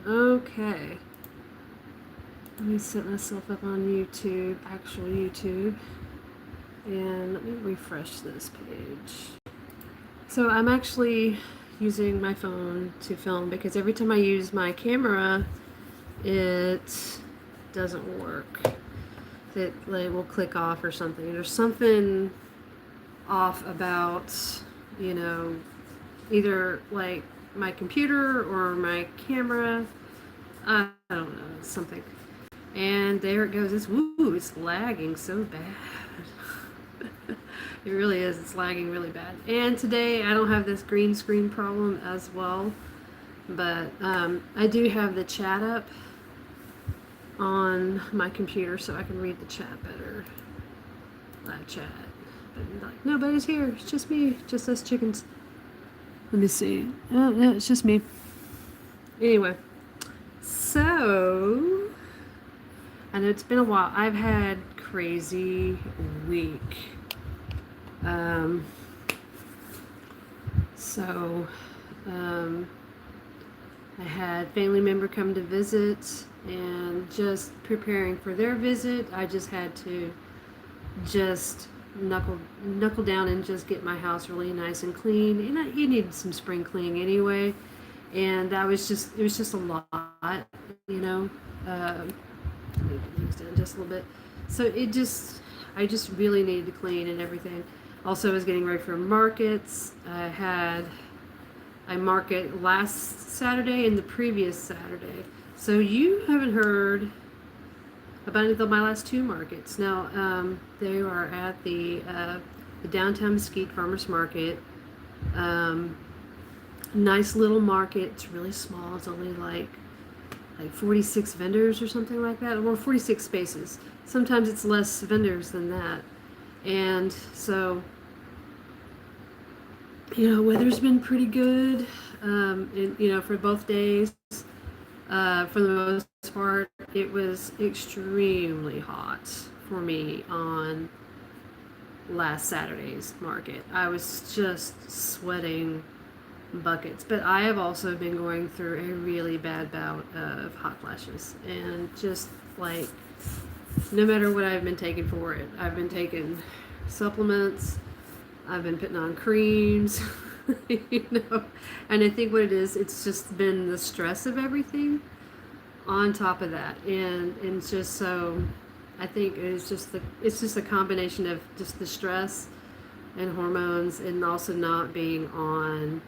Okay. Let me set myself up on YouTube, actual YouTube, and let me refresh this page. So I'm actually using my phone to film because every time I use my camera, it doesn't work. It like, will click off or something. There's something off about, you know, either like my computer or my camera. I don't know, it's something. And there it goes. It's lagging so bad. It really is. It's lagging really bad. And today I don't have this green screen problem as well, but I do have the chat up on my computer so I can read the chat better. Live chat. But like, nobody's here. It's just me. Just us chickens. Let me see. Oh, yeah, it's just me. Anyway, so I know it's been a while. I've had crazy week. Um, so I had family member come to visit, and just preparing for their visit, I just had to just knuckle down and just get my house really nice and clean. And you needed some spring cleaning anyway, and it was just a lot, you know. Let me move down just a little bit. So I just really needed to clean and everything. Also, I was getting ready for markets. I market last Saturday and the previous Saturday. So you haven't heard about my last two markets. Now, they are at the downtown Mesquite Farmers Market. Nice little market. It's really small. It's only like 46 vendors or something like that, or 46 spaces. Sometimes it's less vendors than that. And so, you know, weather's been pretty good, you know, for both days. For the most part, it was extremely hot for me on last Saturday's market. I was just sweating buckets, but I have also been going through a really bad bout of hot flashes, and just like no matter what I've been taking for it, I've been taking supplements, I've been putting on creams, you know, and I think what it is, it's just been the stress of everything on top of that, and it's just so, I think it's just a combination of just the stress and hormones, and also not being on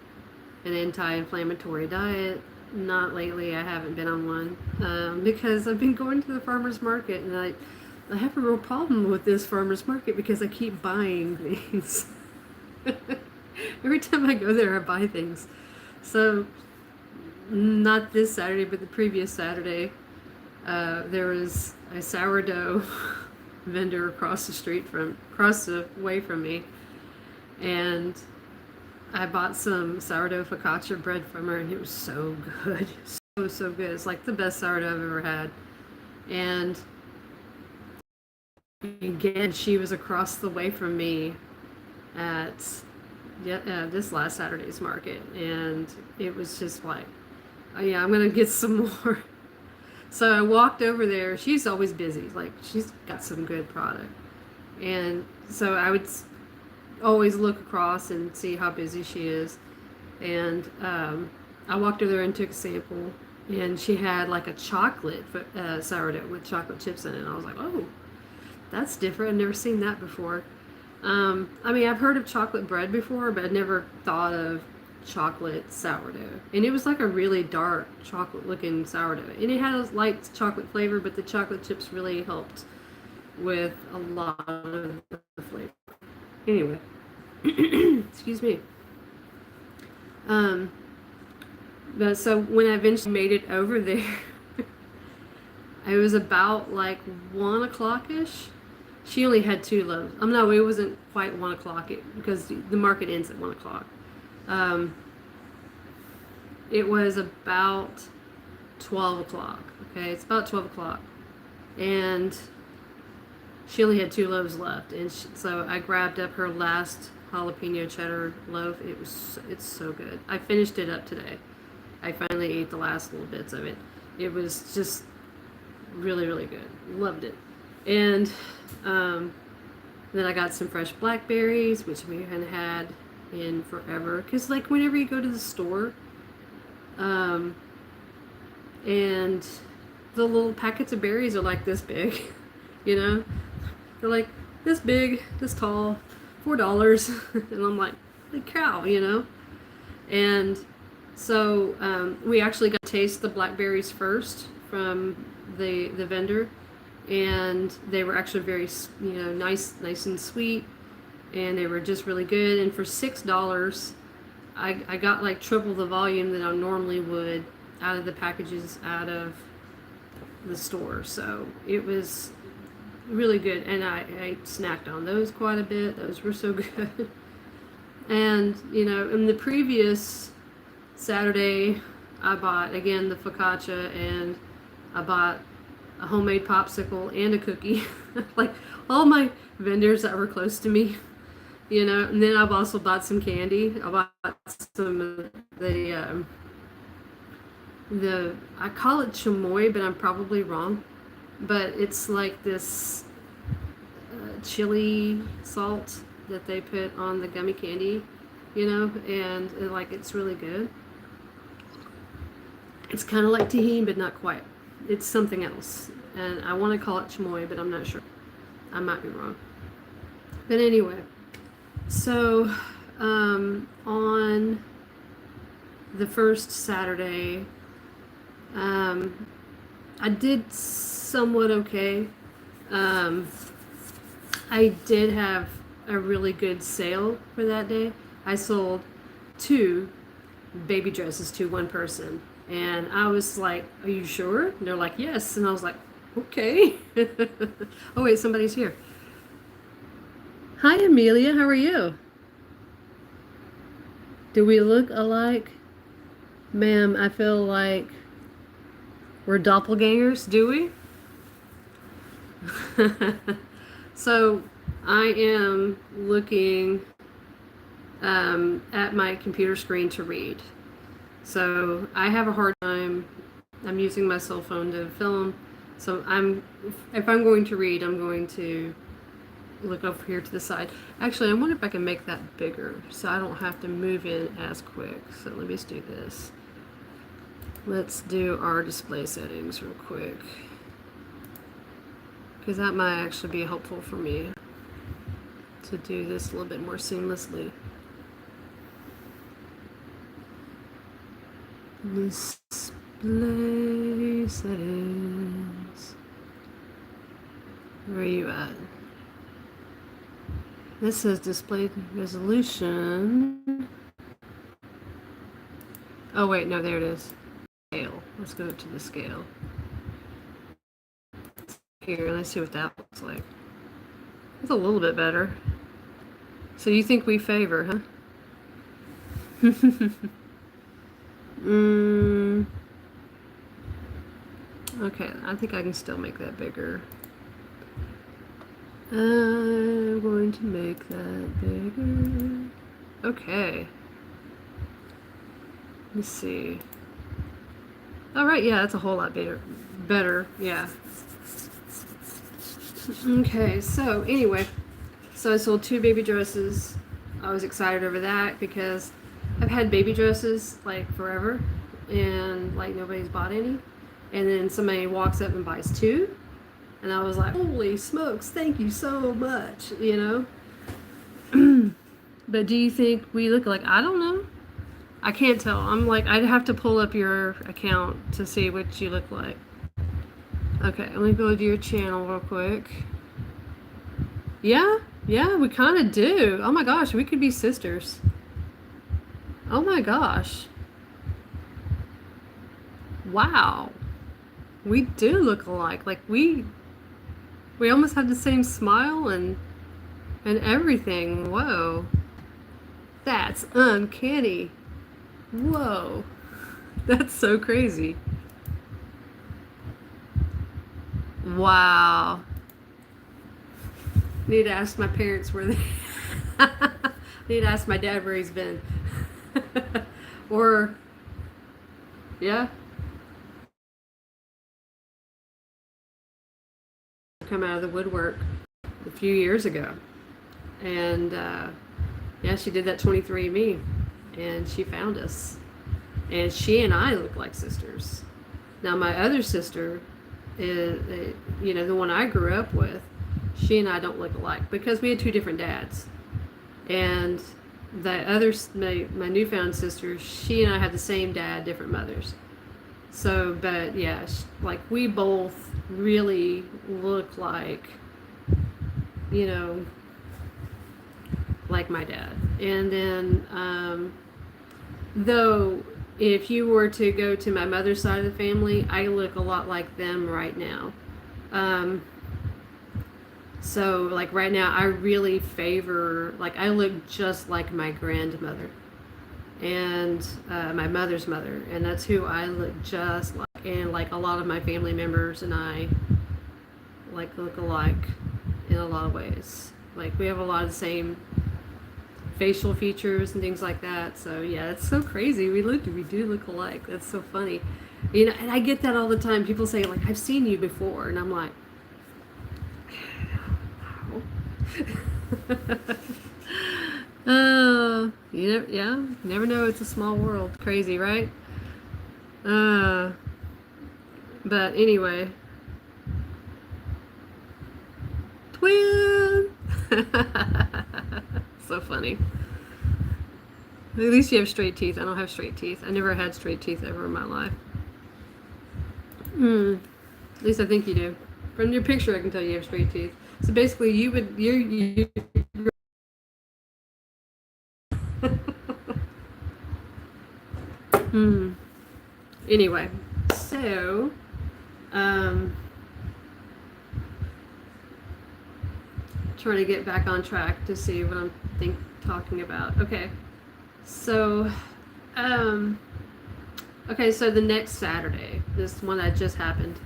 an anti-inflammatory diet. Not lately. I haven't been on one because I've been going to the farmer's market, and I have a real problem with this farmer's market because I keep buying things. Every time I go there, I buy things. So not this Saturday, but the previous Saturday, there was a sourdough vendor across the way from me, and I bought some sourdough focaccia bread from her, and it was so good. So good. It's like the best sourdough I've ever had. And again, she was across the way from me at this last Saturday's market, and it was just like, oh yeah, I'm gonna get some more. So I walked over there. She's always busy. Like, she's got some good product. And so I would always look across and see how busy she is. And I walked over there and took a sample, and she had like a chocolate sourdough with chocolate chips in it. And I was like, oh, that's different. I've never seen that before. I mean, I've heard of chocolate bread before, but I'd never thought of chocolate sourdough. And it was like a really dark chocolate looking sourdough. And it had a light chocolate flavor, but the chocolate chips really helped with a lot of the flavor. Anyway, excuse me. But so when I eventually made it over there, it was about like 1 o'clock ish. She only had 2 loaves. No, it wasn't quite 1 o'clock because the market ends at 1 o'clock. It was about 12 o'clock. Okay, it's about 12 o'clock, and she only had 2 loaves left, and so I grabbed up her last jalapeno cheddar loaf. It's so good. I finished it up today, I finally ate the last little bits of it. It was just really, really good. Loved it. And then I got some fresh blackberries, which we hadn't had in forever. Because, like, whenever you go to the store, and the little packets of berries are like this big, you know? They're like this big, this tall, $4. And I'm like, holy cow, you know? And so we actually got to taste the blackberries first from the vendor. And they were actually very, you know, nice and sweet. And they were just really good. And for $6, I got like triple the volume that I normally would out of the packages out of the store. So it was really good. And I snacked on those quite a bit. Those were so good. And, you know, in the previous Saturday, I bought, again, the focaccia, and I bought a homemade popsicle and a cookie. Like, all my vendors that were close to me, you know. And then I've also bought some candy. I bought some of the I call it chamoy, but I'm probably wrong. But it's like this chili salt that they put on the gummy candy, you know, and like, it's really good. It's kind of like tahini, but not quite. It's something else, and I want to call it chamoy, but I'm not sure. I might be wrong. But anyway, so on the first Saturday, I did somewhat okay. I did have a really good sale for that day. I sold 2 baby dresses to one person. And I was like, are you sure? And they're like, yes. And I was like, okay. Oh, wait, somebody's here. Hi, Amelia. How are you? Do we look alike? Ma'am, I feel like we're doppelgangers. Do we? So I am looking at my computer screen to read. So I have a hard time. I'm using my cell phone to film. So if I'm going to read, I'm going to look over here to the side. Actually, I wonder if I can make that bigger so I don't have to move in as quick. So let me just do this. Let's do our display settings real quick, because that might actually be helpful for me to do this a little bit more seamlessly. Display settings. Where are you at? This says display resolution. Oh wait, no, there it is. Scale. Let's go to the scale. Here, let's see what that looks like. It's a little bit better. So you think we favor, huh? Okay, I think I can still make that bigger. I'm going to make that bigger. Okay. Let's see. All right, yeah, that's a whole lot better, yeah. Okay, so anyway, so I sold 2 baby dresses. I was excited over that because I've had baby dresses like forever, and like nobody's bought any. And then somebody walks up and buys 2, and I was like, holy smokes, thank you so much, you know. But do you think we look like? I don't know. I can't tell. I'm like, I'd have to pull up your account to see what you look like. Okay, let me go to your channel real quick. Yeah, we kind of do. Oh my gosh, we could be sisters. Oh my gosh. Wow. We do look alike. Like we almost have the same smile and everything. Whoa. That's uncanny. Whoa. That's so crazy. Wow. Need to ask my parents where they need to ask my dad where he's been. Or Yeah. Come out of the woodwork a few years ago. And yeah, she did that 23andMe, and she found us. And she and I look like sisters. Now, my other sister is, the one I grew up with, she and I don't look alike because we had two different dads. And the other, my newfound sister, she and I had the same dad, different mothers. So, but yeah, like we both really look like, you know, like my dad. And then, though, if you were to go to my mother's side of the family, I look a lot like them right now. So, like right now, I really favor, like, I look just like my grandmother and my mother's mother, and that's who I look just like. And like a lot of my family members and I, like, look alike in a lot of ways. Like, we have a lot of the same facial features and things like that. So yeah, it's so crazy. We do look alike. That's so funny. And I get that all the time. People say, like, I've seen you before, and I'm like, yeah, never know. It's a small world. Crazy, right? But anyway, twin. So funny. At least you have straight teeth. I don't have straight teeth. I never had straight teeth ever in my life. At least I think you do. From your picture, I can tell you have straight teeth. So basically, you Anyway, so, trying to get back on track to see what I'm talking about. Okay, so, okay, so the next Saturday, this one that just happened.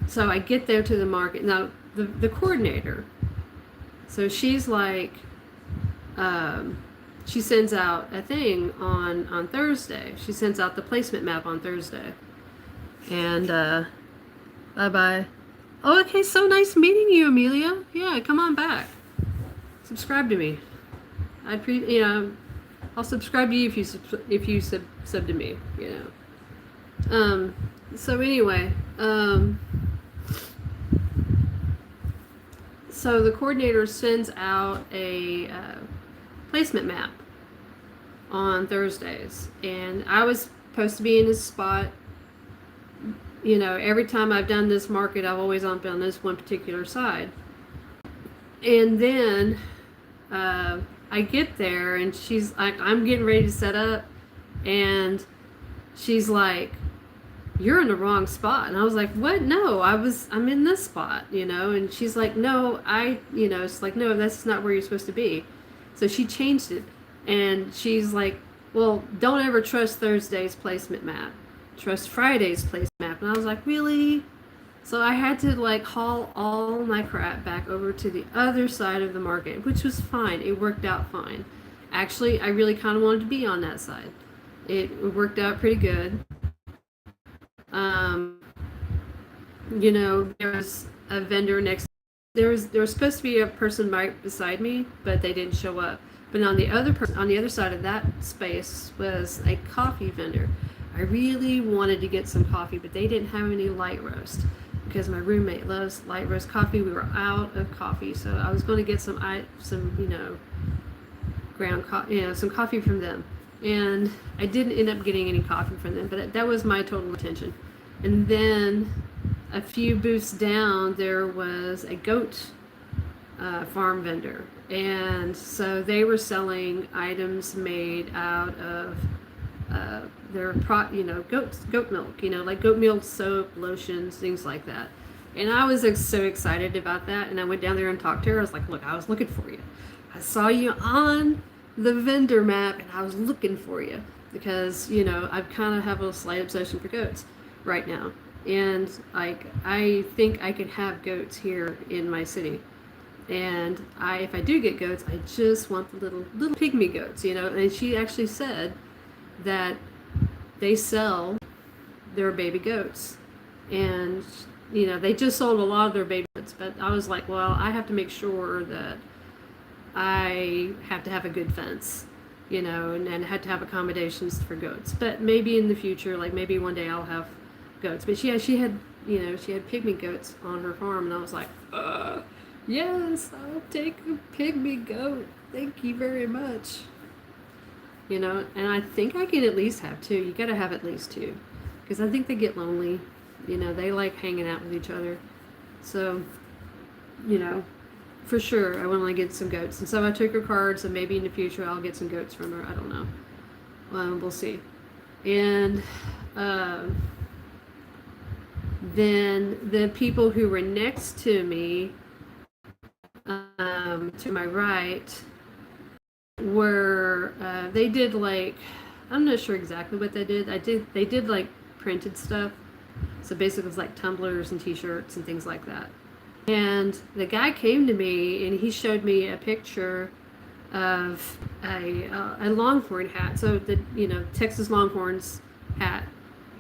So I get there to the market. Now, the coordinator, so she's like, she sends out a thing on Thursday. She sends out the placement map on Thursday. And, bye-bye. Oh, okay, so nice meeting you, Amelia. Yeah, come on back. Subscribe to me. I'll subscribe to you if you sub to me, So anyway, so the coordinator sends out a placement map on Thursdays, and I was supposed to be in this spot. Every time I've done this market, I've always been on this one particular side. And then I get there, and she's like, I'm getting ready to set up, and she's like, you're in the wrong spot. And I was like, what? No, I'm in this spot, and she's like, no, it's like, no, that's not where you're supposed to be. So she changed it, and she's like, well, don't ever trust Thursday's placement map. Trust Friday's placement map. And I was like, really? So I had to like haul all my crap back over to the other side of the market, which was fine. It worked out fine. Actually, I really kind of wanted to be on that side. It worked out pretty good. There was a vendor next. There was supposed to be a person right beside me, but they didn't show up. But on the other side of that space was a coffee vendor. I really wanted to get some coffee, but they didn't have any light roast because my roommate loves light roast coffee. We were out of coffee, so I was going to get some ground coffee, some coffee from them. And I didn't end up getting any coffee from them, but that was my total intention. And then a few booths down, there was a goat farm vendor, and so they were selling items made out of their goat milk, like goat milk soap, lotions, things like that. And I was so excited about that, and I went down there and talked to her. I was like, look, I was looking for you. I saw you on the vendor map, and I was looking for you because I kind of have a slight obsession for goats right now, and like I think I could have goats here in my city. And if I do get goats, I just want the little pygmy goats, And she actually said, that they sell their baby goats. And, they just sold a lot of their baby goats, but I was like, well, I have to make sure that I have to have a good fence, and had to have accommodations for goats. But maybe in the future, like maybe one day I'll have goats. But yeah, she had pygmy goats on her farm, and I was like, yes, I'll take a pygmy goat. Thank you very much. And I think I can at least have two. You gotta have at least two, because I think they get lonely. They like hanging out with each other. So, for sure, I want to get some goats. And so I took her cards, and maybe in the future I'll get some goats from her. I don't know. We'll see. And then the people who were next to me, to my right, were they did like, I'm not sure exactly what they did. They did like printed stuff. So basically it was like tumblers and t-shirts and things like that. And the guy came to me and he showed me a picture of a longhorn hat. So the Texas Longhorns hat,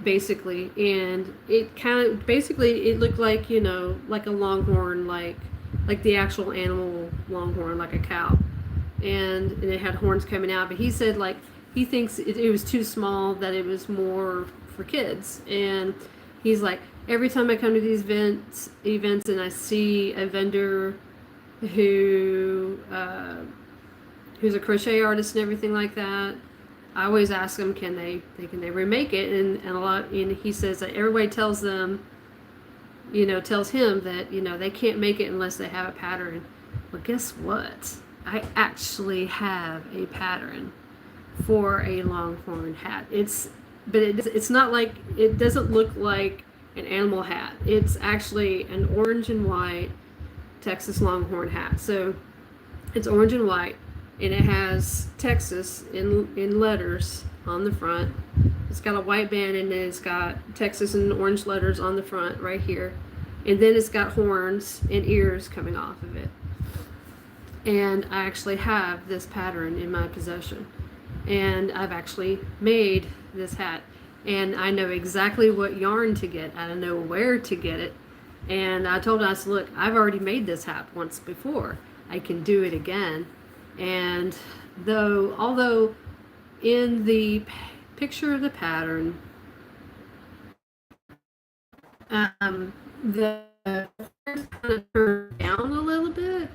basically, and it kind of basically it looked like like a longhorn, like the actual animal longhorn, like a cow, and it had horns coming out. But he said like he thinks it was too small, that it was more for kids, and he's like, every time I come to these events and I see a vendor who's a crochet artist and everything like that, I always ask them, can they remake it? And he says that everybody tells them, tells him that they can't make it unless they have a pattern. Well, guess what? I actually have a pattern for a longhorn hat. It's not like, it doesn't look like an animal hat. It's actually an orange and white Texas Longhorn hat. So it's orange and white, and it has Texas in letters on the front. It's got a white band, and then it's got Texas in orange letters on the front right here, and then it's got horns and ears coming off of it. And I actually have this pattern in my possession, and I've actually made this hat. And I know exactly what yarn to get. I know where to get it. And I told him, I said, look, I've already made this hat once before. I can do it again. And although in the picture of the pattern, the horns kind of turned down a little bit.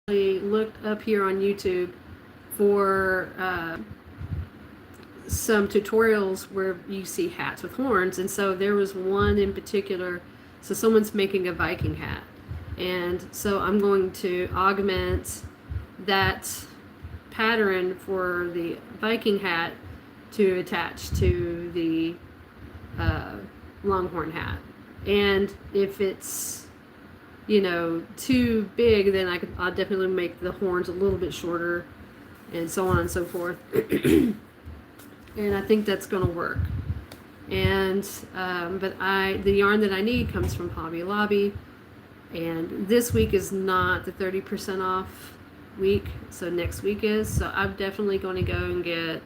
I looked up here on YouTube for some tutorials where you see hats with horns, and so there was one in particular. So someone's making a Viking hat, and so I'm going to augment that pattern for the Viking hat to attach to the Longhorn hat. And if it's too big, then I'll definitely make the horns a little bit shorter, and so on and so forth. And I think that's going to work. And but the yarn that I need comes from Hobby Lobby, and this week is not the 30% off week, so next week is. So I'm definitely going to go and get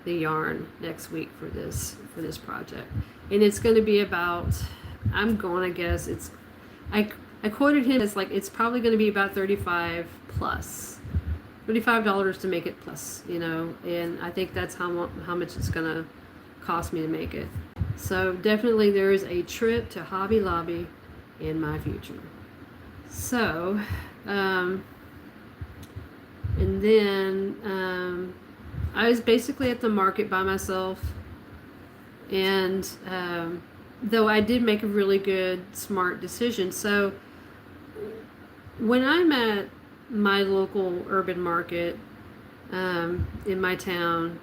the yarn next week for this project, and it's going to be about, I'm going to guess I quoted him as like, it's probably going to be about $35 to make it plus, and I think that's how much it's going to cost me to make it. So definitely there is a trip to Hobby Lobby in my future. So, and then I was basically at the market by myself, and though I did make a really good, smart decision. So when I'm at my local urban market in my town,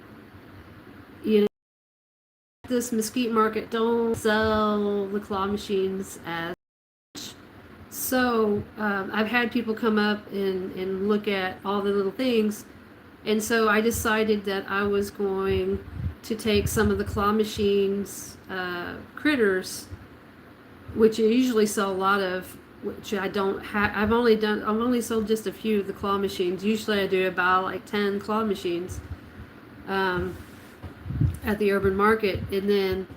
this mesquite market don't sell the claw machines as much. So I've had people come up and look at all the little things, and so I decided that I was going to take some of the claw machines critters, which you usually sell a lot of which I don't have. I've only sold just a few of the claw machines. Usually I do about like 10 claw machines um, at the urban market, and then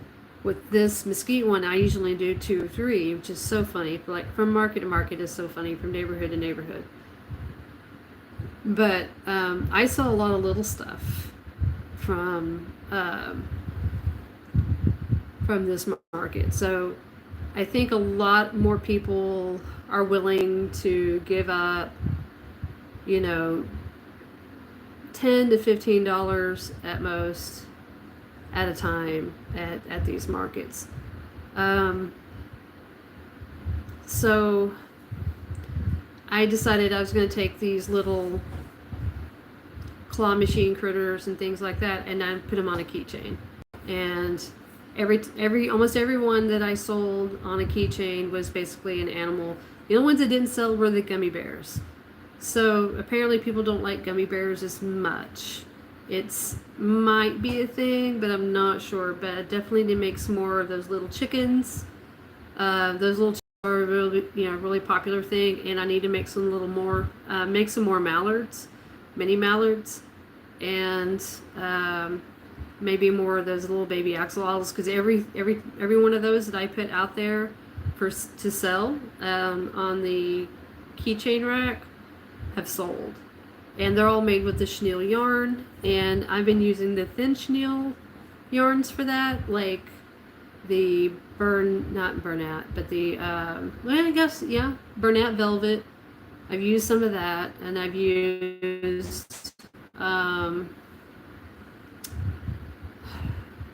with this mesquite one, I usually do 2 or 3, which is so funny. Like from market to market is so funny, from neighborhood to neighborhood. But I sell a lot of little stuff from this market. So I think a lot more people are willing to give up, you know, $10 to $15 at most at a time at these markets. So I decided I was going to take these little claw machine critters and things like that, and I put them on a keychain. And almost every one that I sold on a keychain was basically an animal. The only ones that didn't sell were the gummy bears. So apparently people don't like gummy bears as much. It's might be a thing, but I'm not sure. But I definitely need to make some more of those little chickens. Those little chickens are a really popular thing, and I need to make some more mallards, mini mallards, and maybe more of those little baby axolotls, because every one of those that I put out there to sell on the keychain rack have sold, and they're all made with the chenille yarn, and I've been using the thin chenille yarns for that, like the Bernat velvet. I've used some of that, and I've used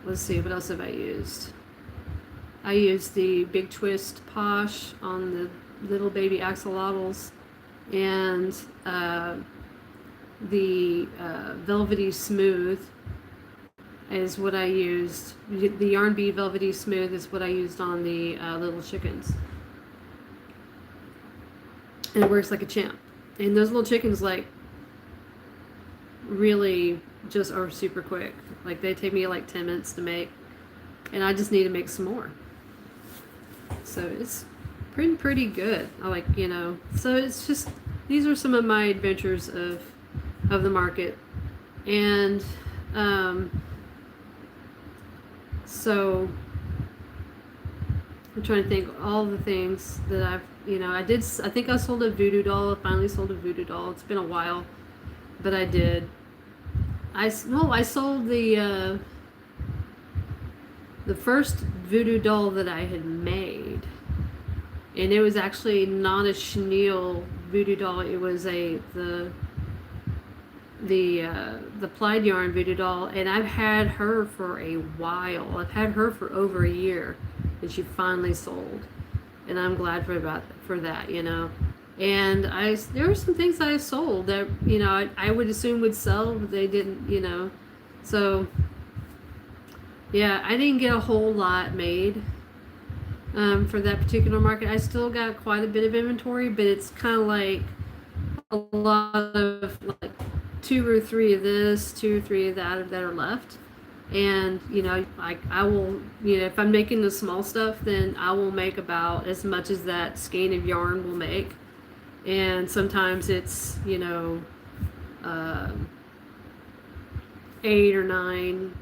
let's see, what else have I used? I used the Big Twist Posh on the little baby axolotls, and the Velvety Smooth is what I used. The Yarn Bee Velvety Smooth is what I used on the little chickens. And it works like a champ. And those little chickens, like, really just are super quick. Like, they take me like 10 minutes to make, and I just need to make some more. So it's pretty good. I like, so it's just, these are some of my adventures of the market. And so I'm trying to think all the things that I've, I think I sold a voodoo doll. I finally sold a voodoo doll. It's been a while, but I did. I sold the first voodoo doll that I had made, and it was actually not a chenille voodoo doll. It was the plaid yarn voodoo doll, and I've had her for a while. I've had her for over a year, and she finally sold, and I'm glad for that. And there were some things that I sold that I would assume would sell, but they didn't. So yeah, I didn't get a whole lot made for that particular market. I still got quite a bit of inventory, but it's kind of like a lot of like 2 or 3 of this, 2 or 3 of that are left. And I will, if I'm making the small stuff, then I will make about as much as that skein of yarn will make. And sometimes it's 8 or 9,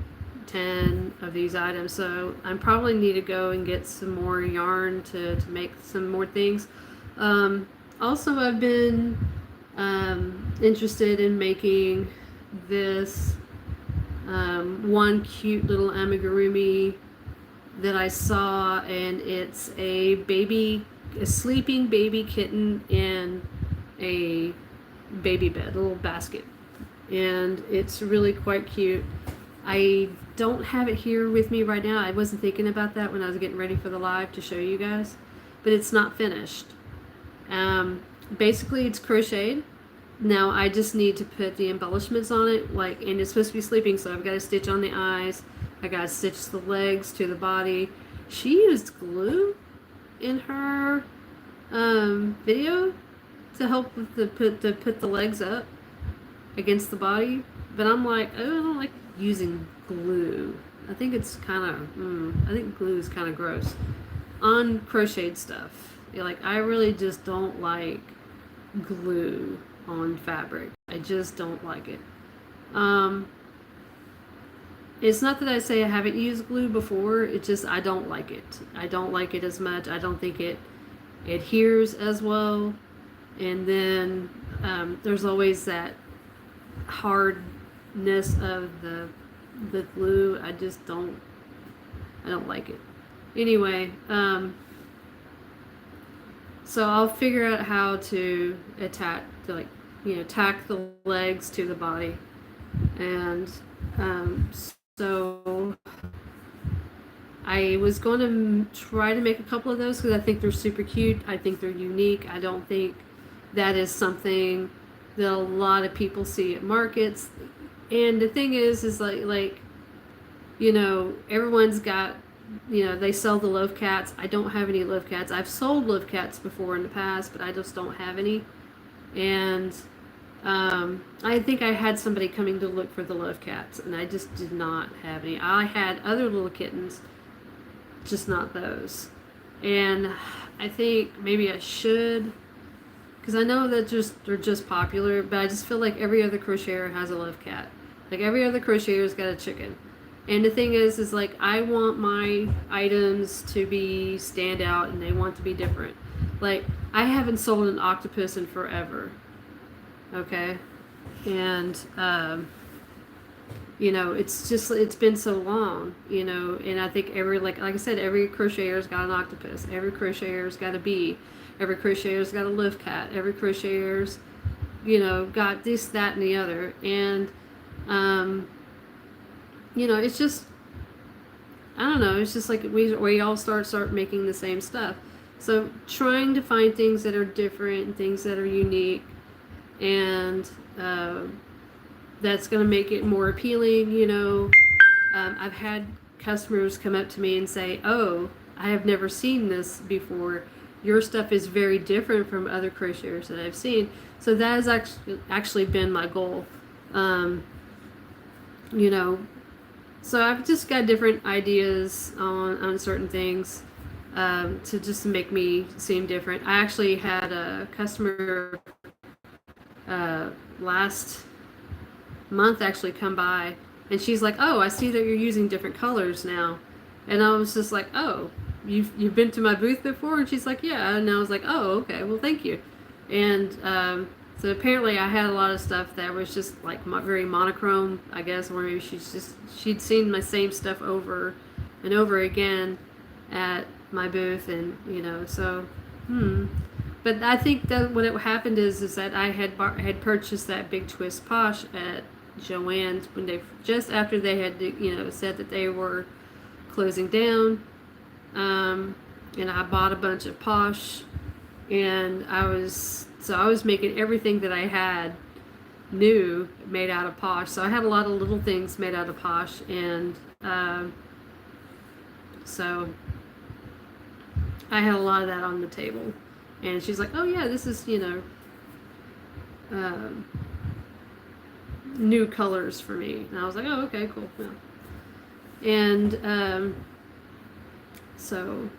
10 of these items. So I probably need to go and get some more yarn to make some more things. Also, I've been interested in making this one cute little amigurumi that I saw, and it's a sleeping baby kitten in a baby bed, a little basket, and it's really quite cute. I don't have it here with me right now. I wasn't thinking about that when I was getting ready for the live to show you guys, but it's not finished. Basically it's crocheted. Now I just need to put the embellishments on it, and it's supposed to be sleeping, so I've got to stitch on the eyes, I got to stitch the legs to the body. She used glue in her video to help with to put the legs up against the body, but I'm like, oh, I don't like using glue. I think it's kind of I think glue is kind of gross on crocheted stuff. Like, I really just don't like glue on fabric. I just don't like it. Um, it's not that I say I haven't used glue before. It's just I don't like it. I don't like it as much. I don't think it adheres as well. And then there's always that hardness of the glue. I don't like it. Anyway, so I'll figure out how to tack the legs to the body. And so I was going to try to make a couple of those because I think they're super cute. I think they're unique. I don't think that is something that a lot of people see at markets. And the thing is like everyone's got, they sell the loaf cats. I don't have any loaf cats. I've sold loaf cats before in the past, but I just don't have any. And I think I had somebody coming to look for the loaf cats, and I just did not have any. I had other little kittens, just not those. And I think maybe I should, because I know that they're just popular, but I just feel like every other crocheter has a loaf cat. Like every other crocheter's got a chicken. And the thing is like I want my items to be stand out, and they want to be different. Like I haven't sold an octopus in forever. Okay, and it's been so long, and I think like I said, every crocheter's got an octopus, every crocheter's got a bee, every crocheter's got a loaf cat, every crocheter's got this, that, and the other. And it's just, I don't know, it's just like we all start making the same stuff. So trying to find things that are different and things that are unique, and that's going to make it more appealing. I've had customers come up to me and say, oh, I have never seen this before. Your stuff is very different from other crocheters that I've seen. So that has actually been my goal. So I've just got different ideas on certain things to just make me seem different. I actually had a customer last month actually come by, and she's like, oh, I see that you're using different colors now. And I was just like, oh, you've been to my booth before? And she's like, yeah. And I was like, oh, okay, well, thank you. And so apparently I had a lot of stuff that was just like very monochrome, I guess, or maybe she'd seen my same stuff over and over again at my booth. And so but I think that what happened is that I had purchased that Big Twist Posh at Joann's when just after they had said that they were closing down, and I bought a bunch of Posh, and I was making everything that I had new made out of Posh. So I had a lot of little things made out of Posh, and so I had a lot of that on the table. And she's like, oh yeah, this is, new colors for me. And I was like, oh, okay, cool. Yeah. And so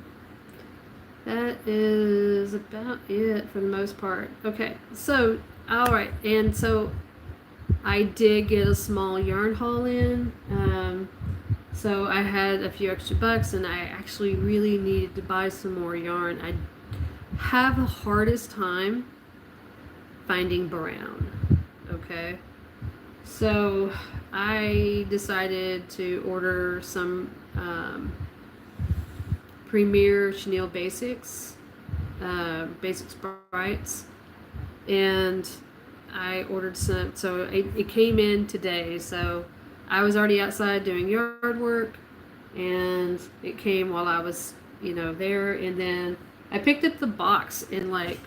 that is about it for the most part. Okay, so, all right. And so I did get a small yarn haul in. So I had a few extra bucks, and I actually really needed to buy some more yarn. I have the hardest time finding brown. Okay, so I decided to order some Premier Chenille Basics Brights, and I ordered some. So it came in today. So I was already outside doing yard work, and it came while I was there. And then I picked up the box, and like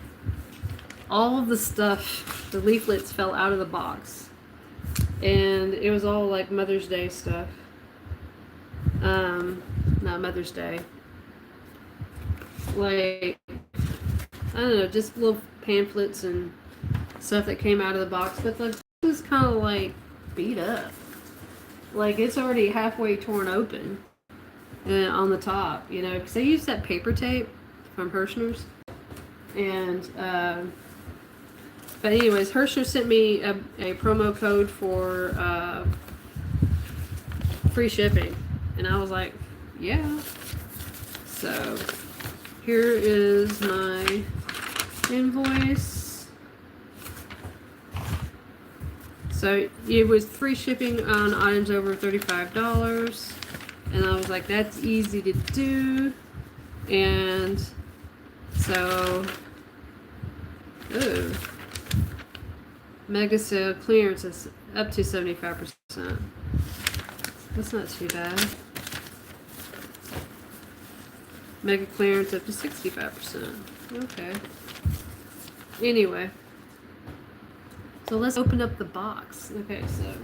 all of the stuff, the leaflets fell out of the box, and it was all like Mother's Day stuff. Not Mother's Day. Like, I don't know, just little pamphlets and stuff that came out of the box, but the box is kind of like beat up. Like it's already halfway torn open on the top, because I used that paper tape from Hirschner's, And but anyways, Hersher sent me a promo code for free shipping, and I was like, yeah. So here is my invoice. So it was free shipping on items over $35, and I was like, that's easy to do. And so, ooh, mega sale clearance is up to 75%. That's not too bad. Mega clearance up to 65%. Okay. Anyway. So let's open up the box. Okay, so.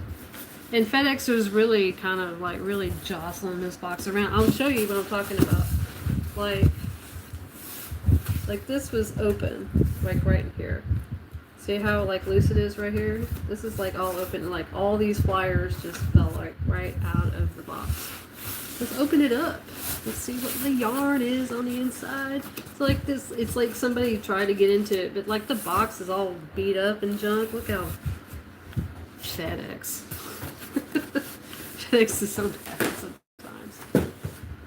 And FedEx was really kind of like really jostling this box around. I'll show you what I'm talking about. Like this was open, like right in here. See how like loose it is right here? This is like all open, like all these flyers just fell like right out of the box. Let's open it up. Let's see what the yarn is on the inside. It's like this, it's like somebody tried to get into it, but like the box is all beat up and junk. Look how FedEx. FedEx is so bad sometimes.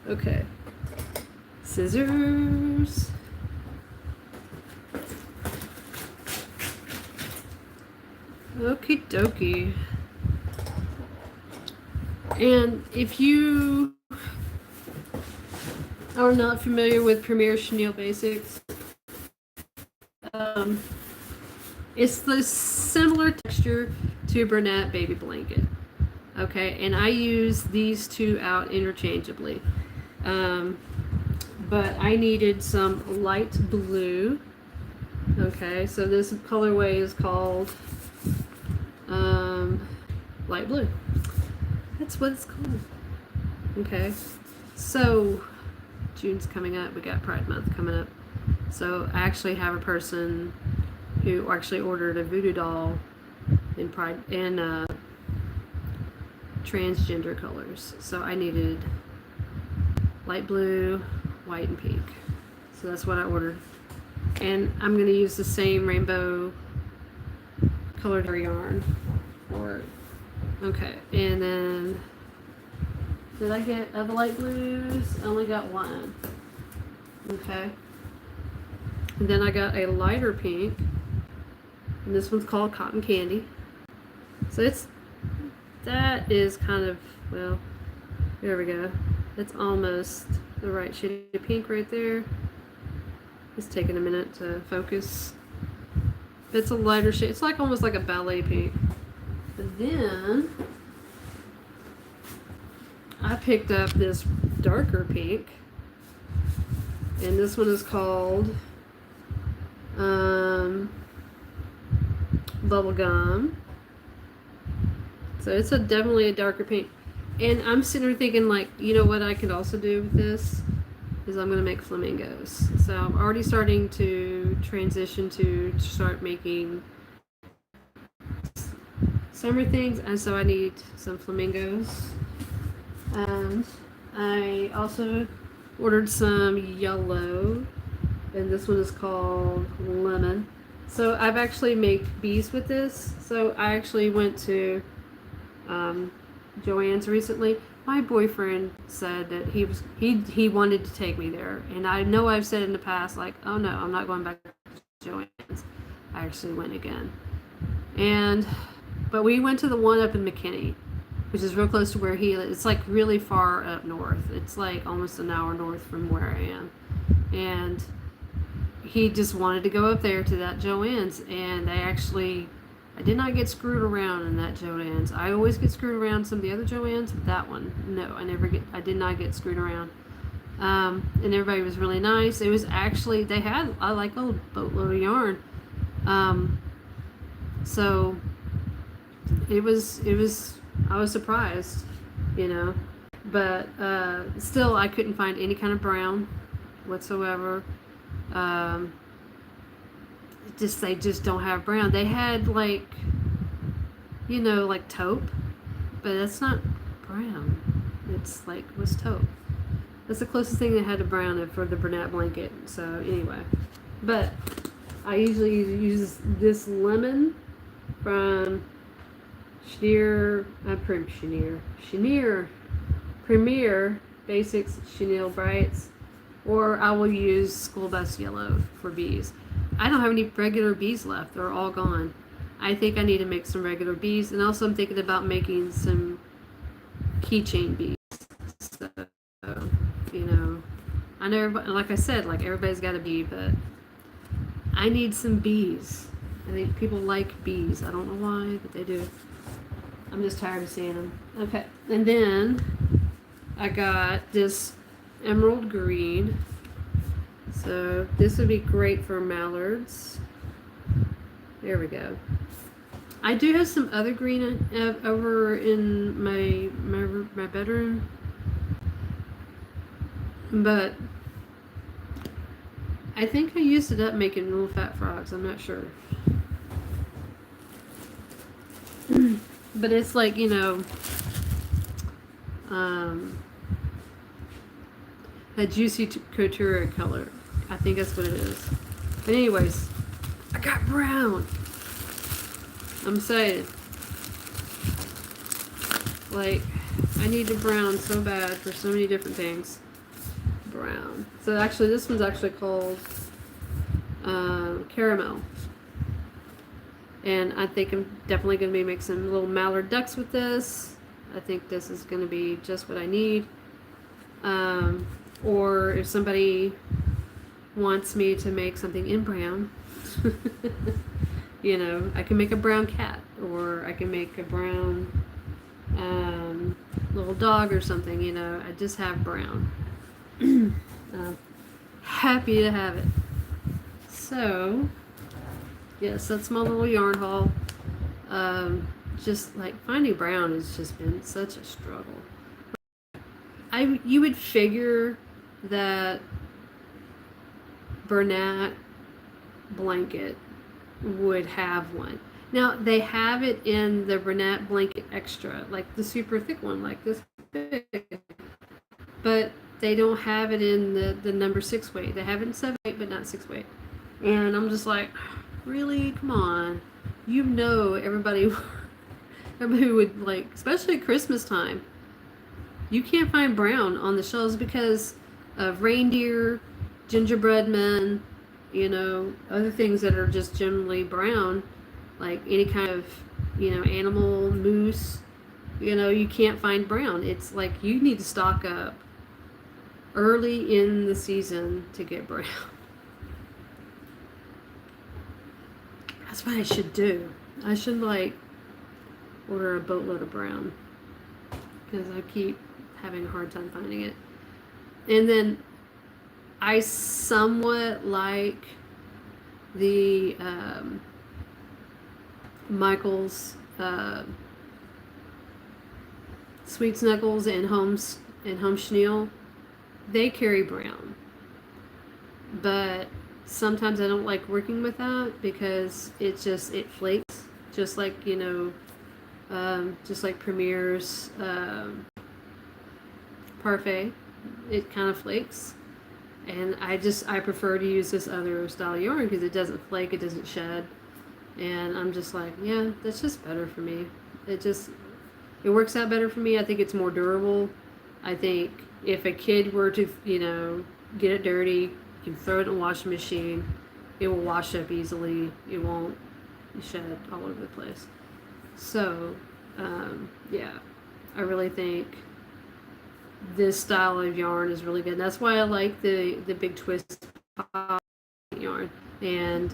Okay. Scissors. Okie dokie. And if you are not familiar with Premier Chenille Basics, it's the similar texture to a Bernat baby blanket. Okay, and I use these two out interchangeably. But I needed some light blue. Okay, so this colorway is called light blue. That's what it's called. Okay, so June's coming up. We got Pride Month coming up. So I actually have a person who actually ordered a voodoo doll in Pride and transgender colors. So I needed light blue, white, and pink. So that's what I ordered. And I'm going to use the same rainbow colored yarn for it. Okay, and then did I get other light blues? I only got one. Okay. And then I got a lighter pink. And this one's called Cotton Candy. So that is kind of, well, there we go. It's almost the right shade of pink right there. It's taking a minute to focus. It's a lighter shade. It's like almost like a ballet pink. But then I picked up this darker pink, and this one is called Bubblegum. So it's definitely a darker pink. And I'm sitting here thinking, like, you know what I could also do with this is I'm going to make flamingos. So I'm already starting to transition to start making summer things, and so I need some flamingos. And I also ordered some yellow, and this one is called Lemon. So I've actually made bees with this. So I actually went to Joann's recently. My boyfriend said that he wanted to take me there, and I know I've said in the past, like, oh no, I'm not going back to Joann's. I actually went again, but we went to the one up in McKinney, which is real close to where he lives. It's like really far up north. It's like almost an hour north from where I am, and he just wanted to go up there to that Joann's, and I did not get screwed around in that Joann's. I always get screwed around some of the other Joann's, but that one, no, I did not get screwed around. And everybody was really nice. It was actually, they had, I like a boatload of yarn. So it was, I was surprised, you know, but still I couldn't find any kind of brown whatsoever. They just don't have brown. They had like, you know, like taupe, but that's not brown. It's like, what's taupe? That's the closest thing they had to brown for the Bernat blanket. So anyway, but I usually use this lemon from Chenier Premier Basics Chenille Brights, or I will use School Bus Yellow for bees. I don't have any regular bees left. They're all gone. I think I need to make some regular bees, and also I'm thinking about making some keychain bees. So, you know, I know, like I said, like everybody's got a bee, but I need some bees. I think people like bees. I don't know why, but they do. I'm just tired of seeing them. Okay, and then I got this emerald green. So this would be great for mallards. There we go. I do have some other green over in my bedroom, but I think I used it up making little fat frogs. I'm not sure. But it's like, you know, that juicy couture color. I think that's what it is. But anyways, I got brown. I'm excited. Like, I need a brown so bad for so many different things. Brown. So actually, this one's actually called caramel. And I think I'm definitely going to be making some little mallard ducks with this. I think this is going to be just what I need. Or if somebody wants me to make something in brown, you know, I can make a brown cat, or I can make a brown little dog or something, you know. I just have brown. Happy to have it. So, yes, that's my little yarn haul. Just like finding brown has just been such a struggle. You would figure that Bernat blanket would have one. Now they have it in the Bernat blanket extra, like the super thick one, like this big, but they don't have it in the number 6 weight. They have it in 7 weight, but not 6 weight. And I'm just like, really? Come on. You know, everybody would like, especially at Christmas time. You can't find brown on the shelves because of reindeer, gingerbread men, you know, other things that are just generally brown, like any kind of, you know, animal, moose, you know, you can't find brown. It's like you need to stock up early in the season to get brown. That's what I should do. I should like order a boatload of brown because I keep having a hard time finding it. And then I somewhat like the Michael's Sweet Snuggles and Home Chenille. They carry brown, but sometimes I don't like working with that because it flakes, just like, you know, just like Premier's Parfait. It kind of flakes, and I prefer to use this other style yarn because it doesn't flake, it doesn't shed, and I'm just like, yeah, that's just better for me. It works out better for me. I think it's more durable. I think if a kid were to, you know, get it dirty, you can throw it in a washing machine, it will wash up easily, it won't shed all over the place. So yeah, I really think this style of yarn is really good. And that's why I like the big twist yarn, and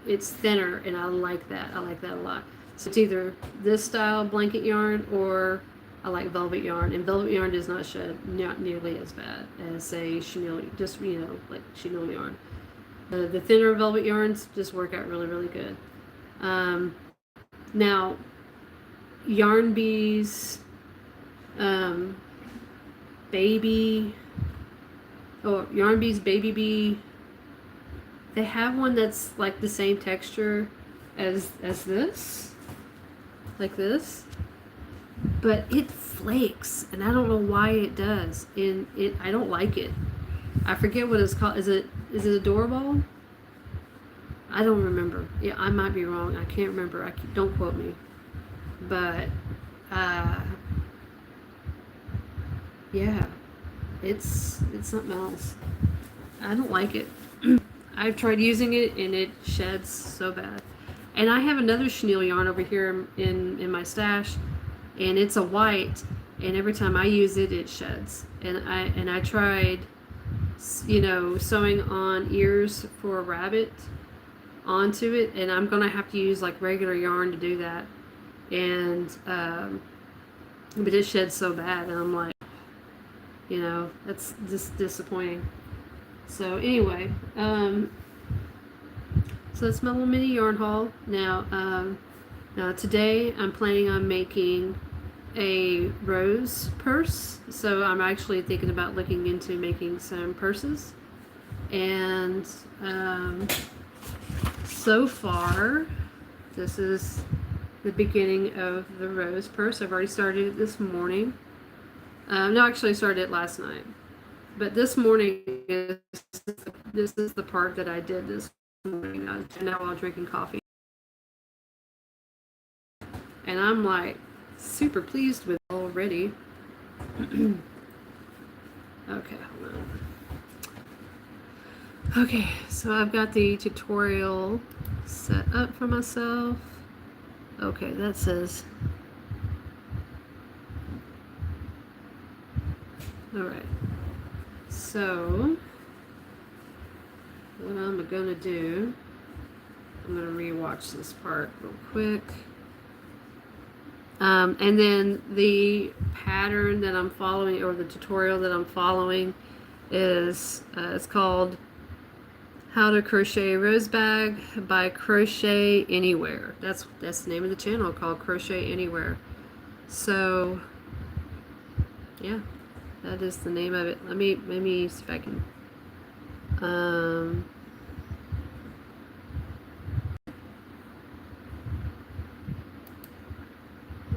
it's thinner, and I like that. I like that a lot. So it's either this style blanket yarn, or I like velvet yarn, and velvet yarn does not shed not nearly as bad as, say, chenille, just, you know, like chenille yarn. The thinner velvet yarns just work out really, really good. Now, Yarn Bees, Yarn Bees Baby Bee, they have one that's like the same texture as this, like this, but it flakes, and I don't know why it does, and I don't like it. I forget what it's called. Is it Adorable? I don't remember. Yeah, I might be wrong. I can't remember. Don't quote me. But uh, yeah, it's something else. I don't like it. I've tried using it and it sheds so bad. And I have another chenille yarn over here in my stash, and it's a white, and every time I use it, it sheds. And I tried, sewing on ears for a rabbit onto it, and I'm gonna have to use like regular yarn to do that. And but it sheds so bad, and I'm like, that's just disappointing. So anyway, so that's my little mini yarn haul. Now today I'm planning on making a rose purse. So I'm actually thinking about looking into making some purses. And so far, this is the beginning of the rose purse. I've already started it this morning. No, actually I started it last night. But this morning this is the part that I did this morning. I was doing that while drinking coffee. And I'm like super pleased with it already. Okay, hold on. Okay, so I've got the tutorial set up for myself. Okay, that says, alright, so what I'm gonna do, I'm gonna rewatch this part real quick. And then the pattern that I'm following, or the tutorial that I'm following, is it's called How to Crochet Rose Bag by Crochet Anywhere. That's the name of the channel, called Crochet Anywhere. So yeah, that is the name of it. Let me see if I can.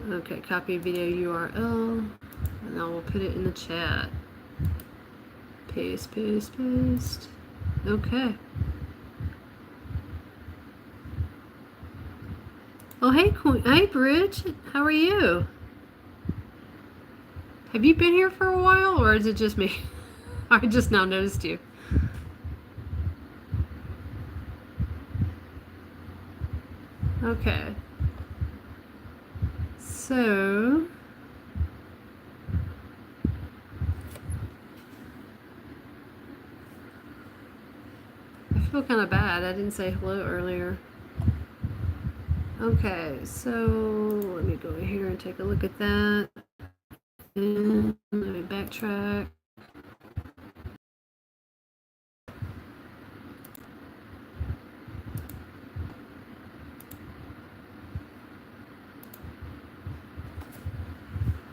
Okay, copy video URL, and I will put it in the chat. Paste, paste, paste. Okay. Oh, hey, Bridget. How are you? Have you been here for a while, or is it just me? I just now noticed you. Okay. So I feel kind of bad. I didn't say hello earlier. Okay, so let me go over here and take a look at that. And let me backtrack.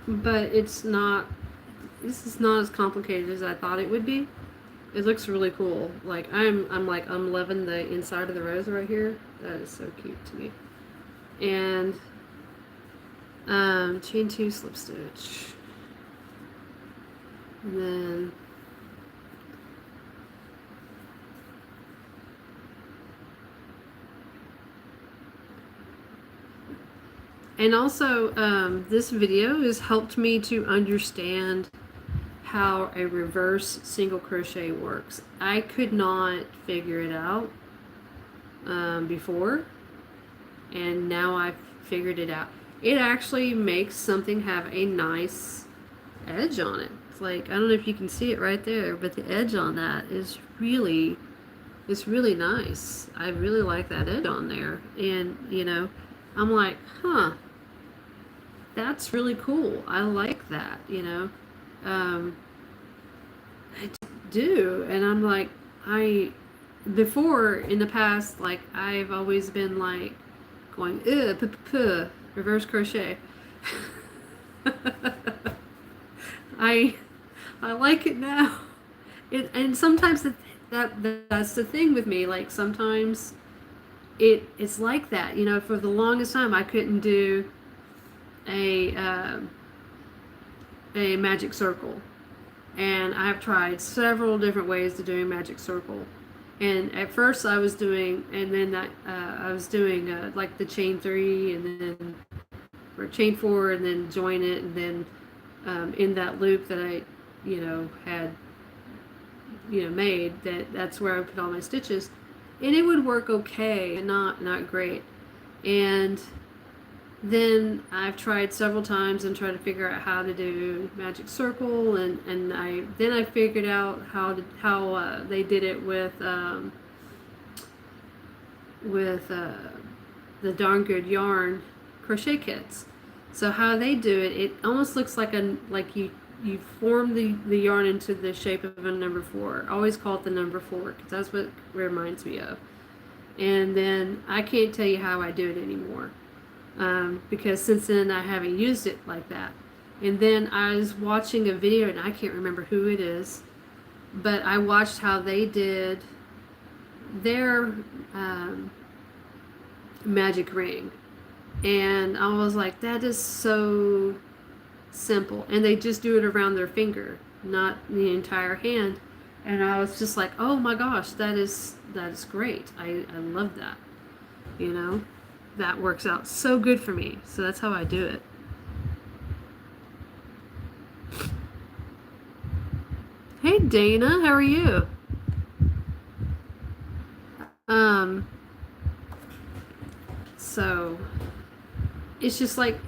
But this is not as complicated as I thought it would be. It looks really cool. Like I'm loving the inside of the rose right here. That is so cute to me. And chain 2 slip stitch. And then also this video has helped me to understand how a reverse single crochet works. I could not figure it out before, and now I've figured it out. It actually makes something have a nice edge on it. It's like, I don't know if you can see it right there, but the edge on that is really nice. I really like that edge on there. And I'm like, huh, that's really cool. I like that, I do. And I'm like, before in the past, like I've always been like going, reverse crochet. I like it now. And sometimes that's the thing with me. Like sometimes it's like that. For the longest time I couldn't do a magic circle, and I've tried several different ways to do a magic circle, And at first I was doing, and then I was doing like the chain 3 and then, or chain 4 and then join it, and then in that loop that I, had, made, that's where I put all my stitches, and it would work okay, not great. And then I've tried several times and tried to figure out how to do magic circle, and I figured out how they did it with the Darn Good Yarn crochet kits. So how they do it, it almost looks like you form the yarn into the shape of a number 4. I always call it the number 4 because that's what it reminds me of. And then I can't tell you how I do it anymore. Because since then I haven't used it like that. And then I was watching a video, and I can't remember who it is, but I watched how they did their magic ring, and I was like, that is so simple, and they just do it around their finger, not the entire hand. And I was just like, oh my gosh, that is great. I love that, that works out so good for me. So that's how I do it. Hey Dana, how are you? So it's just like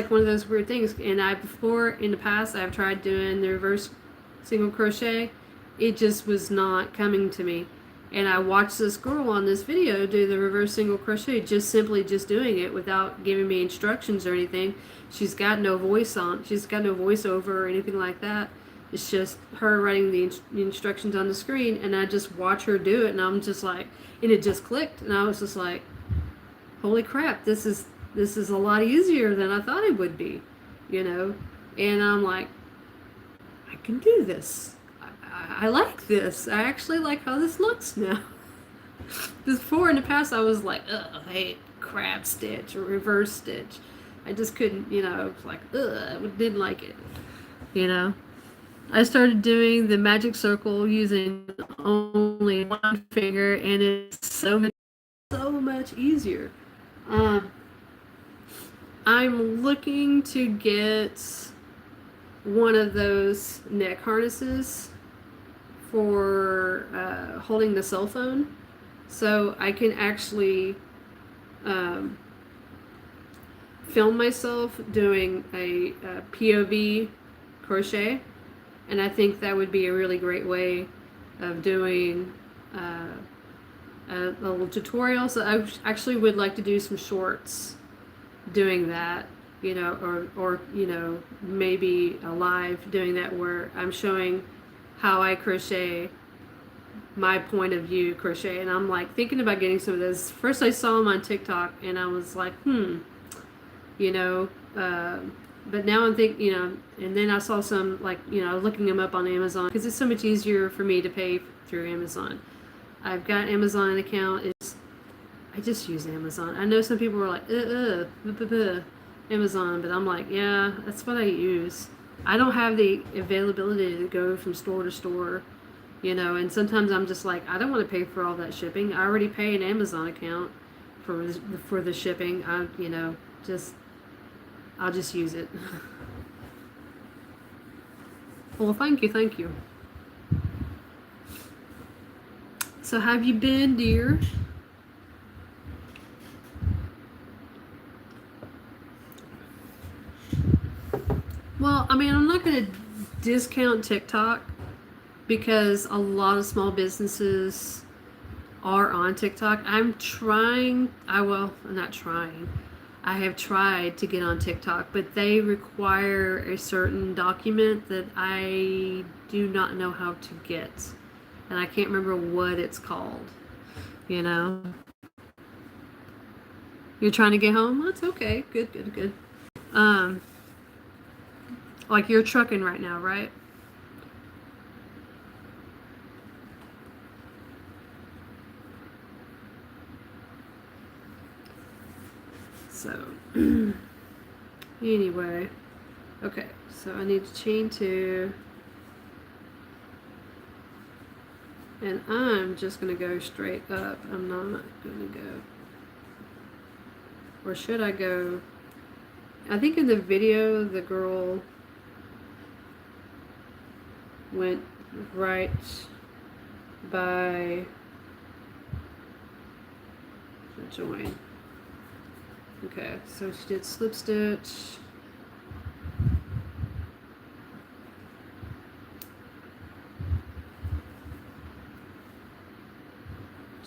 one of those weird things. And before in the past I've tried doing the reverse single crochet. It just was not coming to me. And I watched this girl on this video do the reverse single crochet, just doing it without giving me instructions or anything. She's got no voiceover or anything like that. It's just her writing the instructions on the screen, and I just watch her do it, and I'm just like, and it just clicked, and I was just like, holy crap, this is a lot easier than I thought it would be, And I'm like, I can do this. I like this. I actually like how this looks now. Before in the past I was like, ugh, I hate crab stitch or reverse stitch. I just couldn't, I was like, ugh, I didn't like it. I started doing the magic circle using only one finger, and it's so much easier. I'm looking to get one of those neck harnesses for holding the cell phone, so I can actually film myself doing a POV crochet, and I think that would be a really great way of doing a little tutorial. So I actually would like to do some shorts doing that, or maybe a live doing that where I'm showing how I crochet, my point of view crochet. And I'm like thinking about getting some of those. First I saw them on TikTok and I was like, but now I'm thinking, and then I saw some, like, looking them up on Amazon, because it's so much easier for me to pay through Amazon. I've got Amazon account. I just use Amazon. I know some people are like, Amazon, but I'm like, yeah, that's what I use. I don't have the availability to go from store to store, and sometimes I'm just like, I don't want to pay for all that shipping. I already pay an Amazon account for the shipping. I'll just use it. Well, thank you. So have you been, dear? Well, I mean, I'm not going to discount TikTok, because a lot of small businesses are on TikTok. I have tried to get on TikTok, but they require a certain document that I do not know how to get. And I can't remember what it's called. You're trying to get home? That's okay. Good. Like you're trucking right now, right? So, anyway, okay, so I need to chain 2. And I'm just going to go straight up. I'm not going to go, or should I go? I think in the video the girl went right by join. Okay, so she did slip stitch.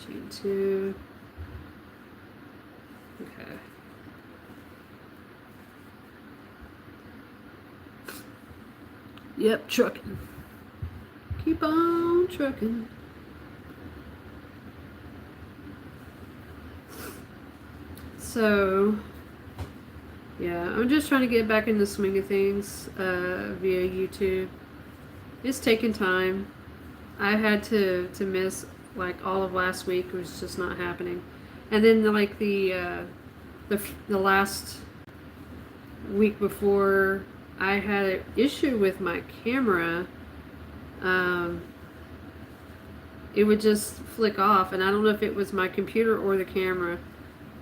Chain 2. Okay. Yep, trucking. Keep on trucking. So, yeah, I'm just trying to get back in the swing of things via YouTube. It's taking time. I had to miss like all of last week. It was just not happening. And then like the last week before, I had an issue with my camera. It would just flick off, and I don't know if it was my computer or the camera.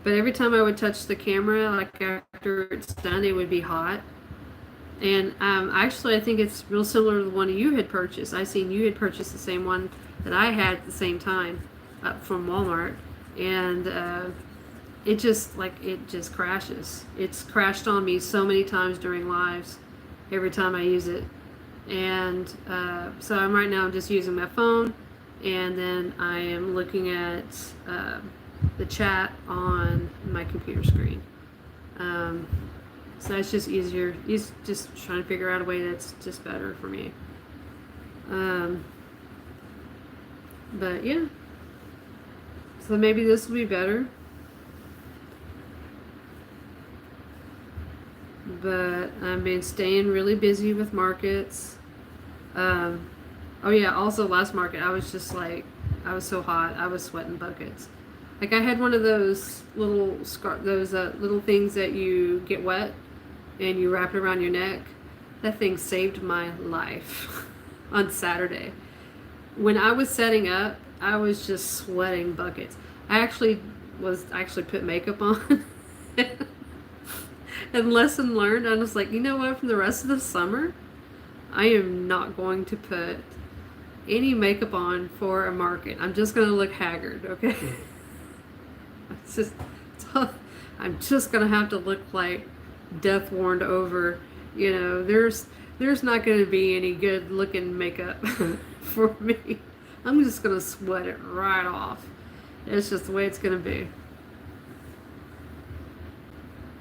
But every time I would touch the camera, like after it's done, it would be hot. And actually, I think it's real similar to the one you had purchased. I seen you had purchased the same one that I had at the same time from Walmart. And it just crashes. It's crashed on me so many times during lives, every time I use it. And so right now I'm just using my phone, and then I am looking at the chat on my computer screen. So it's just easier. He's just trying to figure out a way that's just better for me. But yeah. So maybe this will be better. But I've been staying really busy with markets. Oh yeah, also last market I was just like, I was so hot, I was sweating buckets. Like I had one of those little little things that you get wet and you wrap it around your neck. That thing saved my life on Saturday. When I was setting up, I was just sweating buckets. I actually put makeup on. And lesson learned, I was like, you know what, for the rest of the summer, I am not going to put any makeup on for a market. I'm just going to look haggard, okay? I'm just going to have to look like death warned over. You know, there's not going to be any good looking makeup for me. I'm just going to sweat it right off. It's just the way it's going to be.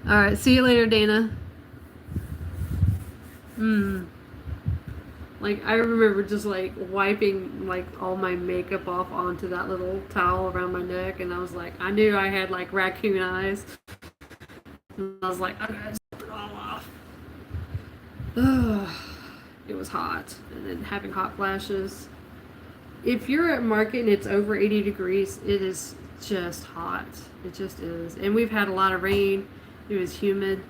All right, see you later, Dana. Like I remember just like wiping like all my makeup off onto that little towel around my neck, and I was like, I knew I had like raccoon eyes. And I was like, I gotta just it all off. It was hot, and then having hot flashes. If you're at market and it's over 80 degrees, it is just hot. It just is. And we've had a lot of rain. It was humid.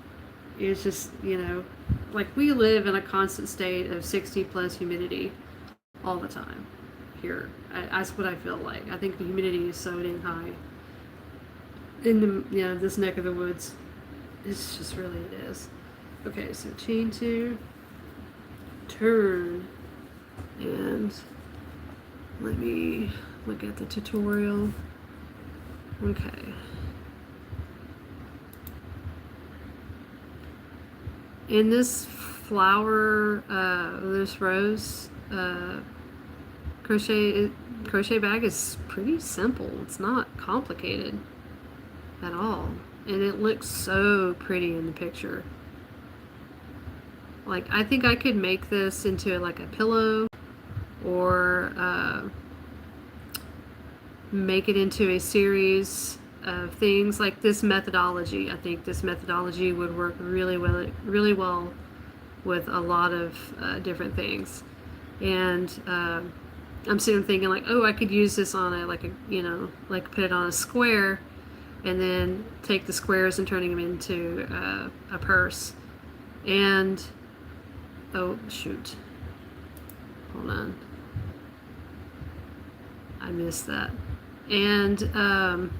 It was just, you know, like we live in a constant state of 60 plus humidity all the time here. That's what I feel like. I think the humidity is so dang high in the, you know, this neck of the woods. It's just really, it is. Okay, so chain 2, turn, and let me look at the tutorial. Okay. In this flower, this rose crochet bag is pretty simple. It's not complicated at all, and it looks so pretty in the picture. Like I think I could make this into like a pillow, or make it into a series of things like this methodology. I think this methodology would work really well with a lot of different things. And I'm sitting thinking like, oh, I could use this on a you know, like put it on a square, and then take the squares and turning them into a purse. And oh shoot, hold on. I missed that. And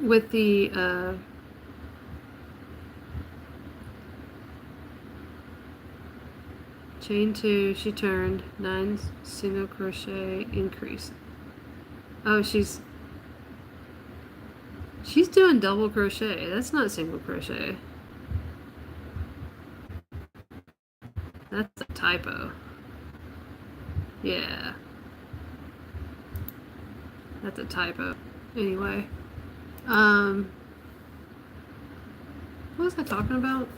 with the chain 2, she turned 9 single crochet increase. Oh, she's doing double crochet. That's not single crochet. That's a typo. Yeah. That's a typo. Anyway. What was I talking about?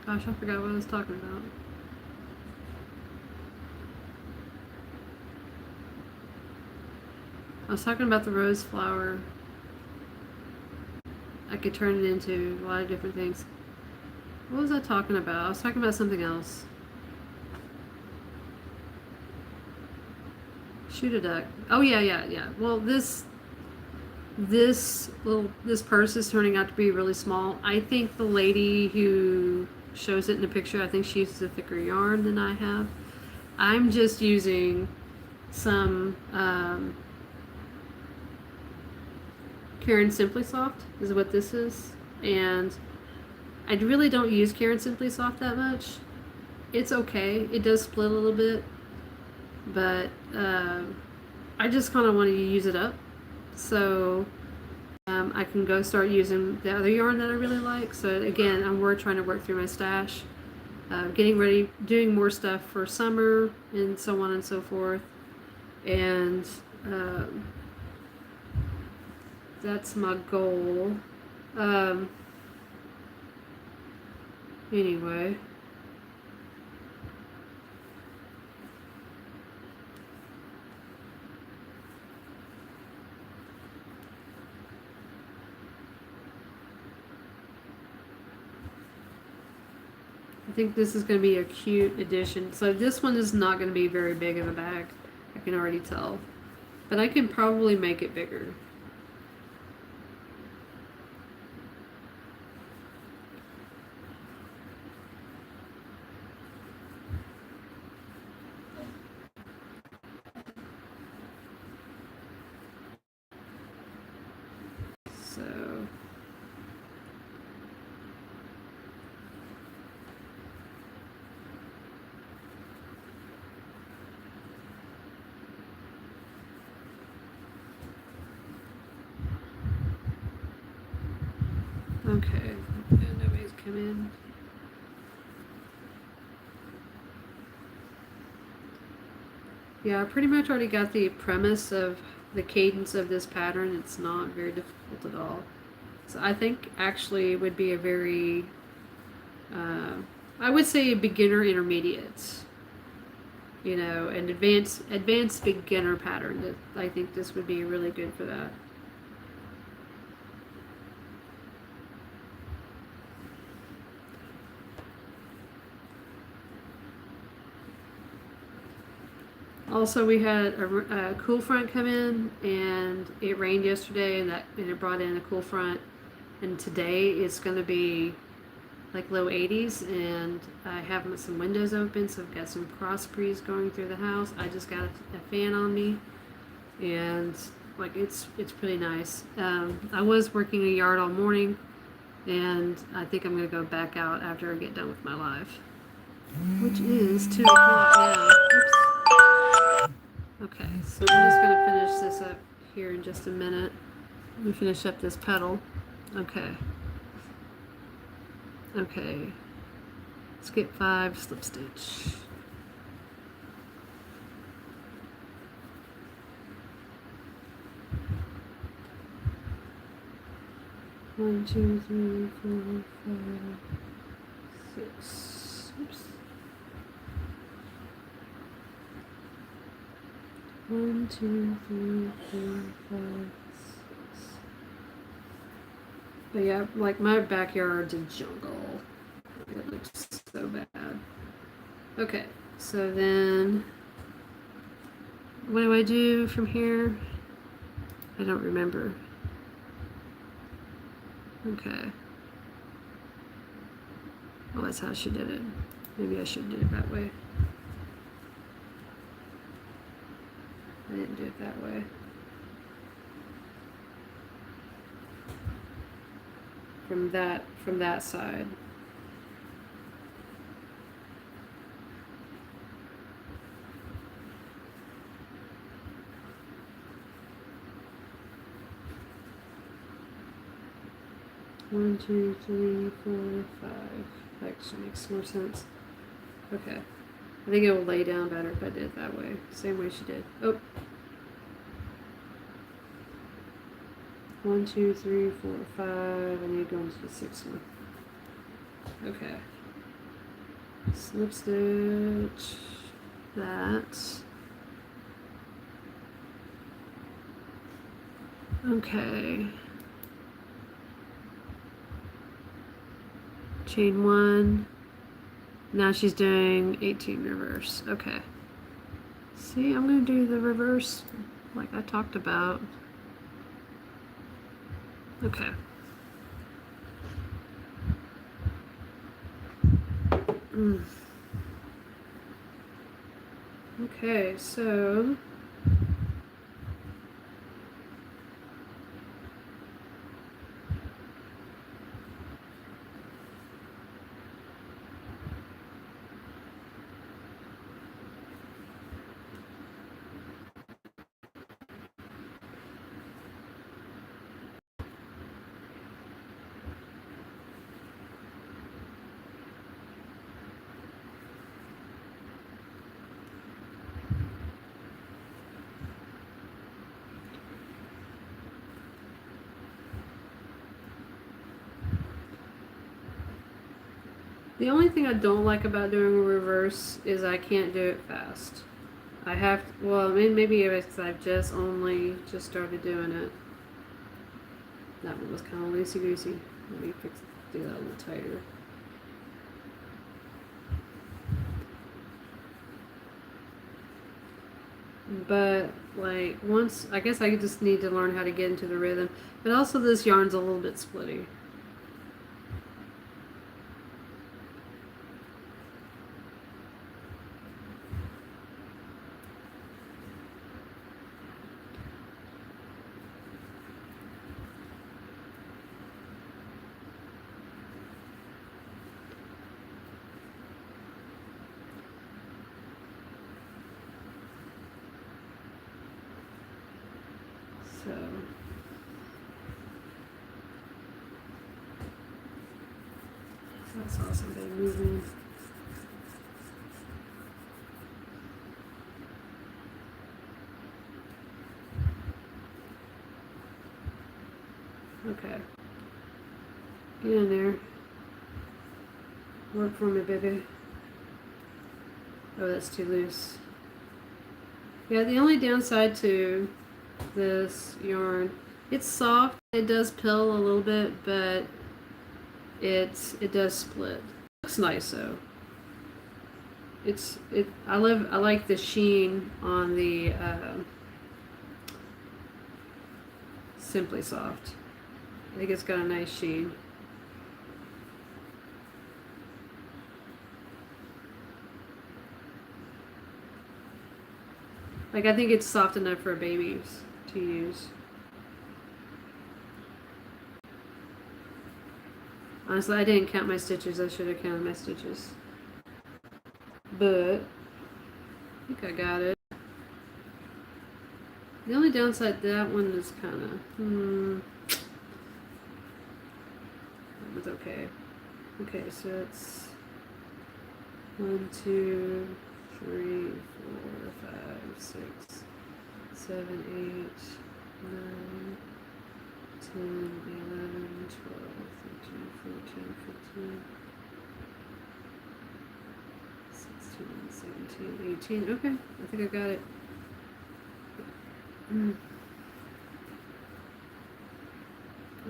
Gosh, I forgot what I was talking about. I was talking about the rose flower. I could turn it into a lot of different things. What was I talking about? I was talking about something else. Shoot a duck. Oh yeah. Well, this purse is turning out to be really small. I think the lady who shows it in the picture, I think she uses a thicker yarn than I have. I'm just using some Caron Simply Soft is what this is, and I really don't use Caron Simply Soft that much. It's okay. It does split a little bit, but I just kind of want to use it up, so I can go start using the other yarn that I really like. So again, we're trying to work through my stash, getting ready, doing more stuff for summer, and so on and so forth, and that's my goal. Anyway. I think this is going to be a cute addition. So this one is not going to be very big of a bag. I can already tell. But I can probably make it bigger. So okay, nobody's come in. Yeah, I pretty much already got the premise of the cadence of this pattern. It's not very difficult at all. So I think actually it would be a very, I would say a beginner intermediate, you know, an advanced beginner pattern. I think this would be really good for that. Also, we had a cool front come in, and it rained yesterday, and it brought in a cool front. And today it's going to be like low 80s, and I have some windows open, so I've got some cross breeze going through the house. I just got a fan on me, and like it's pretty nice. I was working a yard all morning, and I think I'm going to go back out after I get done with my live, which is 2 o'clock now. Oops. Okay, so I'm just going to finish this up here in just a minute. Let me finish up this petal. Okay. Okay. Skip 5, slip stitch. One, two, three, 4, 5, 6. Oops. 1, 2, 3, 4, 5, 6. But yeah, like my backyard's a jungle. It looks so bad. Okay, so then what do I do from here? I don't remember. Okay. Well, that's how she did it. Maybe I should do it that way. I didn't do it that way. From that side. One, two, three, four, five. That actually makes more sense. Okay. I think it will lay down better if I did it that way. Same way she did. Oh. 1, 2, 3, 4, 5. I need to go into the 6th one. Okay. Slip stitch that. Okay. Chain 1. Now she's doing 18 reverse. Okay. See, I'm going to do the reverse like I talked about. Okay. Okay, so the only thing I don't like about doing a reverse is I can't do it fast. I have to, well, I mean, maybe it's I've just started doing it. That one was kind of loosey-goosey. Let me do that a little tighter. But like once, I guess I just need to learn how to get into the rhythm. But also this yarn's a little bit splitty. So that's awesome. They moving. Okay. Get in there. Work for me, baby. Oh, that's too loose. Yeah, the only downside to this yarn, it's soft. It does pill a little bit, but it does split. Looks nice though. I like the sheen on the Simply Soft. I think it's got a nice sheen. Like, I think it's soft enough for babies to use. Honestly, I didn't count my stitches. I should have counted my stitches. But I think I got it. The only downside to that one is kind of, that was okay. Okay, so it's 1, 2, 3, 4, 5, 6, 7, 8, 9, 10, 11, 12, 13, 14, 15, 16, 17, 18. Okay, I think I got it. I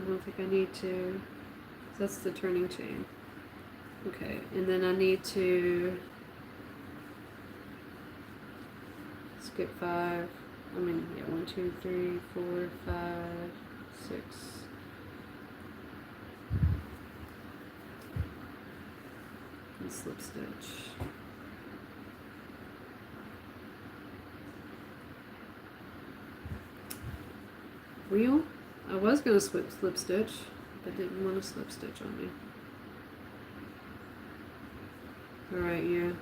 don't think I need to. That's the turning chain. Okay, and then I need to skip 5. I mean, yeah, 1, 2, 3, 4, 5, 6. And slip stitch. wheel. I was going to slip stitch, but didn't want to slip stitch on me. Alright, yeah.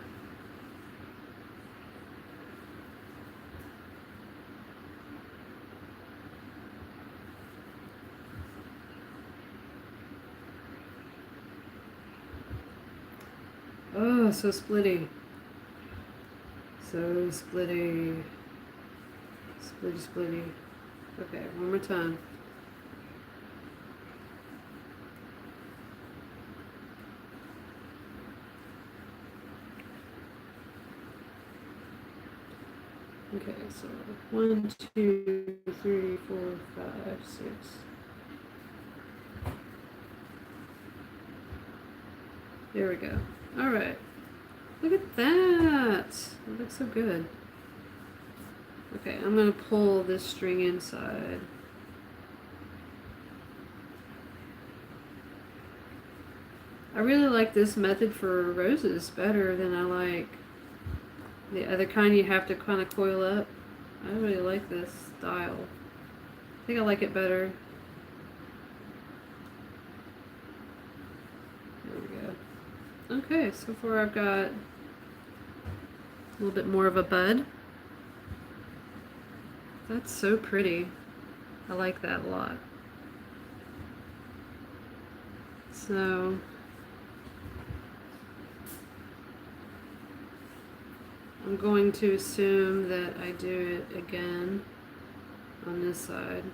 Oh, so splitty. So splitty. Splitty, splitty. Okay, one more time. Okay, so 1, 2, 3, 4, 5, 6. There we go. All right. Look at that. It looks so good. Okay, I'm going to pull this string inside. I really like this method for roses better than I like the other kind you have to kind of coil up. I really like this style. I think I like it better. There we go. Okay, so far I've got a little bit more of a bud. That's so pretty. I like that a lot. So I'm going to assume that I do it again on this side.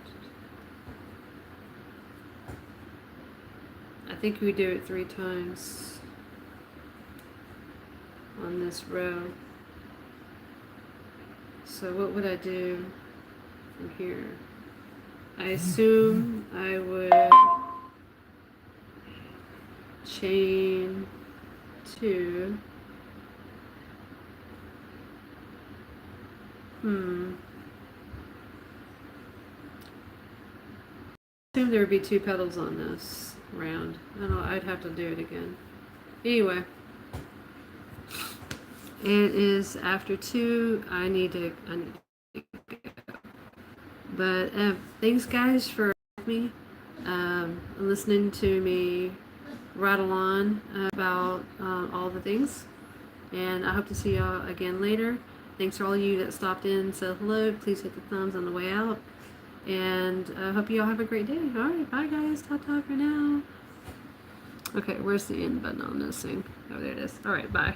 I think we do it 3 times on this row. So what would I do from here? I assume I would chain 2. I assume there would be 2 petals on this round. I don't know, I'd have to do it again. Anyway, it is after 2. I need to go. But thanks guys for me listening to me rattle on about all the things. And I hope to see y'all again later. Thanks for all of you that stopped in and said hello. Please hit the thumbs on the way out. And I hope you all have a great day. Alright, bye guys. Ta-ta for now. Okay, where's the end button on this thing? Oh, there it is. Alright, bye.